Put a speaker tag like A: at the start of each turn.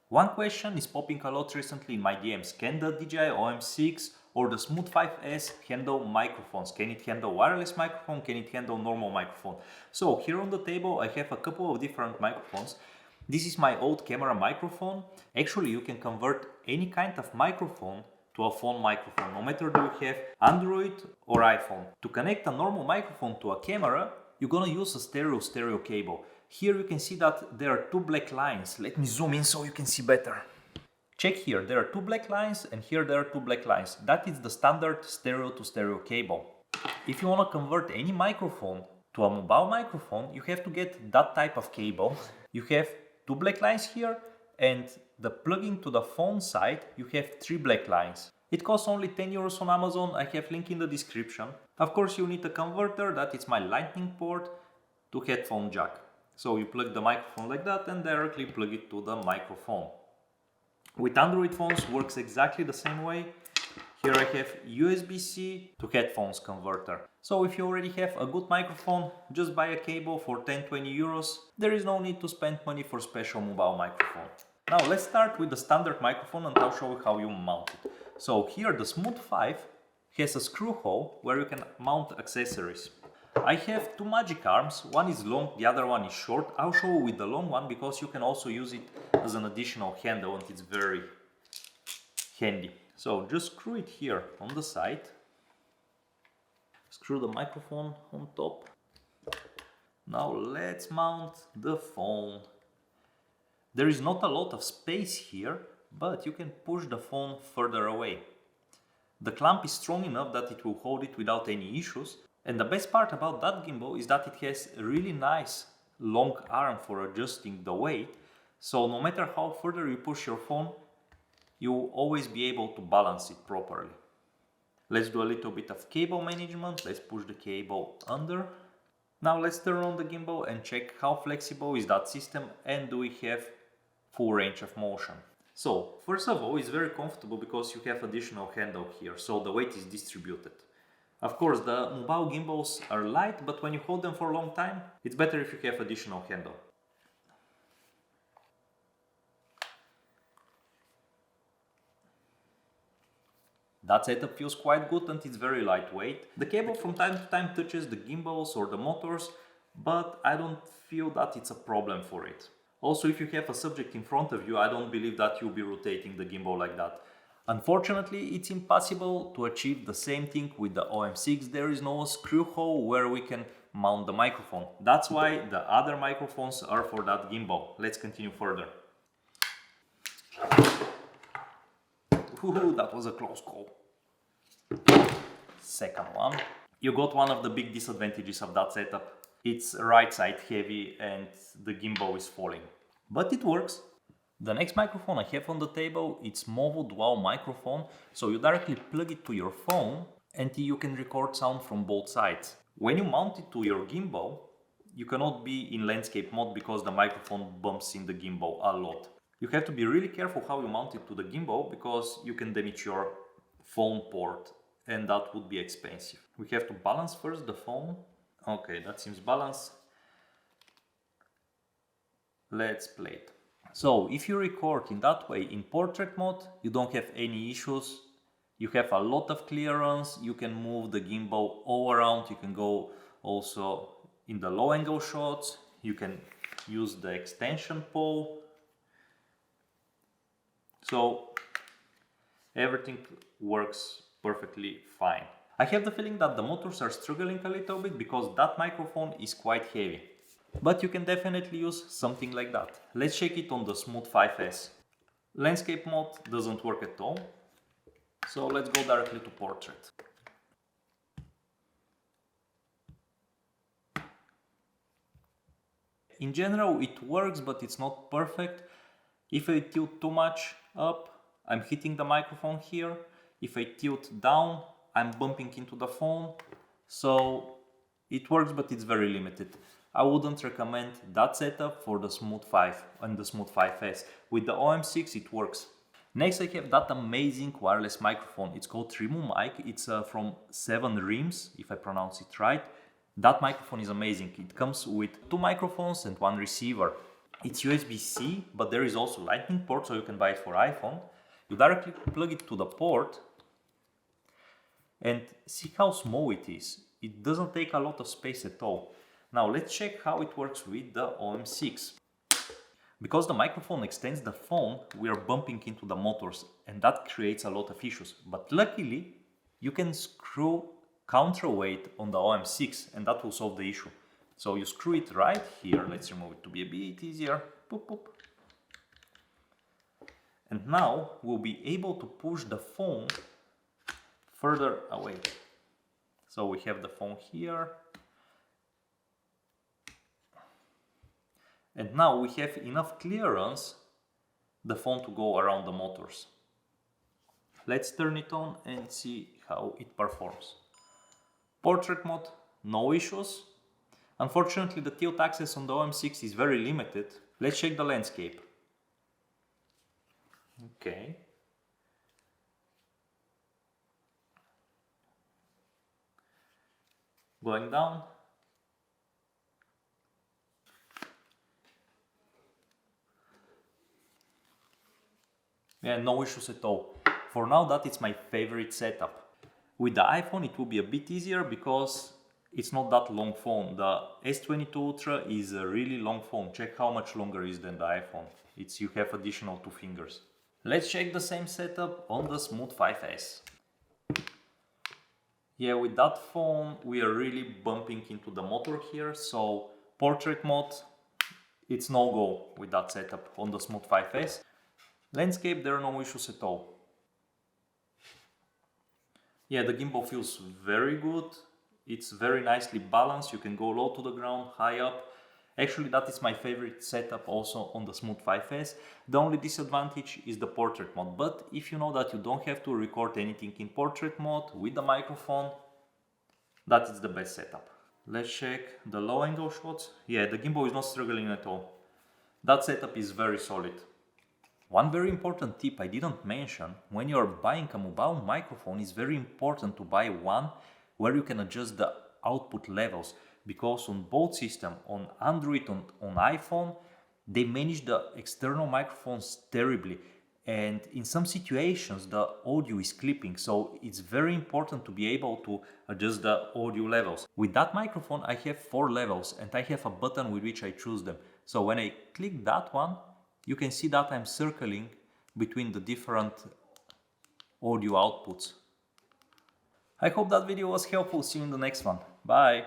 A: One question is popping a lot recently in my DMs. Can the DJI OM6 or the Smooth 5S handle microphones? Can it handle wireless microphone? Can it handle normal microphone? So here on the table I have a couple of different microphones. This is my old camera microphone. Actually, you can convert any kind of microphone to a phone microphone, no matter do you have Android or iPhone. To connect a normal microphone to a camera, you're gonna use a stereo cable. Here you can see that there are two black lines. Let me zoom in so you can see better. Check here, there are two black lines and here there are two black lines. That is the standard stereo to stereo cable. If you want to convert any microphone to a mobile microphone, you have to get that type of cable. You have two black lines here, and the plug-in to the phone side, you have three black lines. It costs only 10 euros on Amazon. I have link in the description. Of course, you need a converter. That is my lightning port to headphone jack. So you plug the microphone like that and directly plug it to the microphone. With Android phones works exactly the same way. Here I have USB-C to headphones converter. So if you already have a good microphone, just buy a cable for 10-20 euros. There is no need to spend money for special mobile microphone. Now let's start with the standard microphone and I'll show you how you mount it. So here the Smooth 5 has a screw hole where you can mount accessories. I have two magic arms, one is long, the other one is short. I'll show you with the long one because you can also use it as an additional handle and it's very handy. So just screw it here on the side, screw the microphone on top. Now let's mount the phone. There is not a lot of space here, but you can push the phone further away. The clamp is strong enough that it will hold it without any issues. And the best part about that gimbal is that it has a really nice long arm for adjusting the weight. So no matter how further you push your phone, you'll always be able to balance it properly. Let's do a little bit of cable management. Let's push the cable under. Now let's turn on the gimbal and check how flexible is that system and do we have full range of motion. So first of all, it's very comfortable because you have additional handle here, so the weight is distributed. Of course, the mobile gimbals are light, but when you hold them for a long time, it's better if you have additional handle. That setup feels quite good and it's very lightweight. The cable from time to time touches the gimbals or the motors, but I don't feel that it's a problem for it. Also, if you have a subject in front of you, I don't believe that you'll be rotating the gimbal like that. Unfortunately, it's impossible to achieve the same thing with the OM6. There is no screw hole where we can mount the microphone. That's why the other microphones are for that gimbal. Let's continue further. Ooh, that was a close call. Second one. You got one of the big disadvantages of that setup. It's right side heavy and the gimbal is falling. But it works. The next microphone I have on the table, it's Movo dual microphone, so you directly plug it to your phone and you can record sound from both sides. When you mount it to your gimbal, you cannot be in landscape mode because the microphone bumps in the gimbal a lot. You have to be really careful how you mount it to the gimbal because you can damage your phone port and that would be expensive. We have to balance first the phone. Okay, that seems balanced. Let's play it. So if you record in that way in portrait mode, you don't have any issues. You have a lot of clearance. You can move the gimbal all around. You can go also in the low angle shots. You can use the extension pole. So everything works perfectly fine. I have the feeling that the motors are struggling a little bit because that microphone is quite heavy. But you can definitely use something like that. Let's check it on the Smooth 5S. Landscape mode doesn't work at all. So let's go directly to portrait. In general it works, but it's not perfect. If I tilt too much up, I'm hitting the microphone here. If I tilt down, I'm bumping into the phone. So it works, but it's very limited. I wouldn't recommend that setup for the Smooth 5 and the Smooth 5S. With the OM6 it works. Next I have that amazing wireless microphone. It's called Trimu mic. It's from 7 Rims, if I pronounce it right. That microphone is amazing. It comes with 2 microphones and 1 receiver. It's USB-C, but there is also Lightning port, so you can buy it for iPhone. You directly plug it to the port and see how small it is. It doesn't take a lot of space at all. Now let's check how it works with the OM6. Because the microphone extends the phone, we are bumping into the motors and that creates a lot of issues. But luckily, you can screw counterweight on the OM6 and that will solve the issue. So you screw it right here. Let's remove it to be a bit easier. Boop, boop. And now we'll be able to push the phone further away. So we have the phone here. And now we have enough clearance the phone to go around the motors. Let's turn it on and see how it performs. Portrait mode, no issues. Unfortunately, the tilt axis on the OM6 is very limited. Let's check the landscape. Okay. Going down. Yeah, no issues at all. For now, that is my favorite setup. With the iPhone, it will be a bit easier because it's not that long phone. The S22 Ultra is a really long phone. Check how much longer it is than the iPhone. You have additional 2 fingers. Let's check the same setup on the Smooth 5S. Yeah, with that phone, we are really bumping into the motor here. So portrait mode, it's no go with that setup on the Smooth 5S. Landscape, there are no issues at all. Yeah, the gimbal feels very good. It's very nicely balanced. You can go low to the ground, high up. Actually, that is my favorite setup also on the Smooth 5S. The only disadvantage is the portrait mode. But if you know that you don't have to record anything in portrait mode with the microphone, that is the best setup. Let's check the low angle shots. Yeah, the gimbal is not struggling at all. That setup is very solid. One very important tip I didn't mention: when you are buying a mobile microphone, it's very important to buy one where you can adjust the output levels, because on both systems, on Android and on iPhone, they manage the external microphones terribly, and in some situations the audio is clipping, so it's very important to be able to adjust the audio levels. With that microphone I have 4 levels and I have a button with which I choose them. So when I click that one, you can see that I'm circling between the different audio outputs. I hope that video was helpful. See you in the next one. Bye!